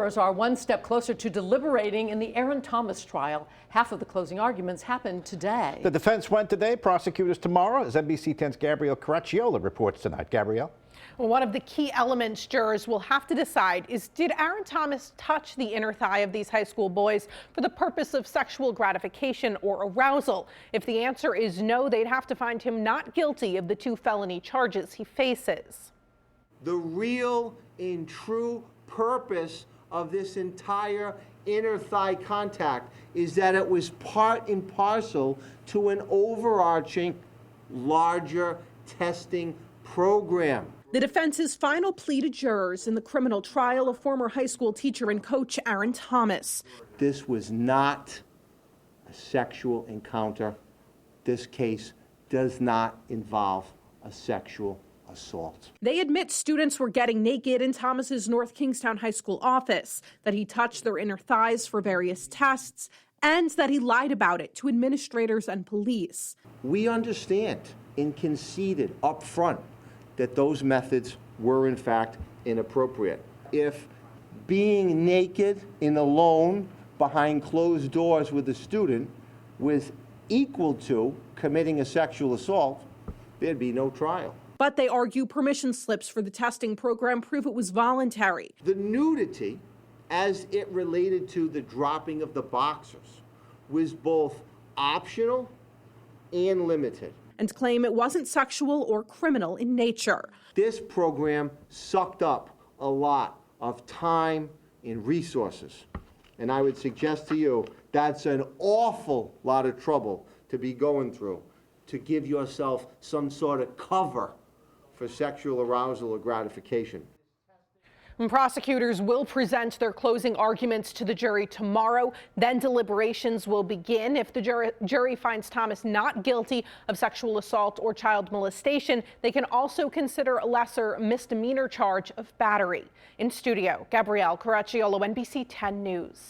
Are one step closer to deliberating in the Aaron Thomas trial. Half of the closing arguments happened today. The defense went today, prosecutors tomorrow, as NBC 10's Gabrielle Caracciolo reports tonight. Gabrielle? Well, one of the key elements jurors will have to decide is, did Aaron Thomas touch the inner thigh of these high school boys for the purpose of sexual gratification or arousal? If the answer is no, they'd have to find him not guilty of the 2 felony charges he faces. The real and true purpose of this entire inner thigh contact is that it was part and parcel to an overarching, larger testing program. The defense's final plea to jurors in the criminal trial of former high school teacher and coach Aaron Thomas. This was not a sexual encounter. This case does not involve a sexual assault. They admit students were getting naked in Thomas's North Kingstown High School office, that he touched their inner thighs for various tests, and that he lied about it to administrators and police. We understand and conceded up front that those methods were in fact inappropriate. If being naked and alone behind closed doors with a student was equal to committing a sexual assault, there'd be no trial. But they argue permission slips for the testing program prove it was voluntary. The nudity, as it related to the dropping of the boxers, was both optional and limited. And claim it wasn't sexual or criminal in nature. This program sucked up a lot of time and resources. And I would suggest to you that's an awful lot of trouble to be going through to give yourself some sort of cover for sexual arousal or gratification. And prosecutors will present their closing arguments to the jury tomorrow. Then deliberations will begin. If the jury finds Thomas not guilty of sexual assault or child molestation, they can also consider a lesser misdemeanor charge of battery. In studio, Gabrielle Caracciolo, NBC 10 News.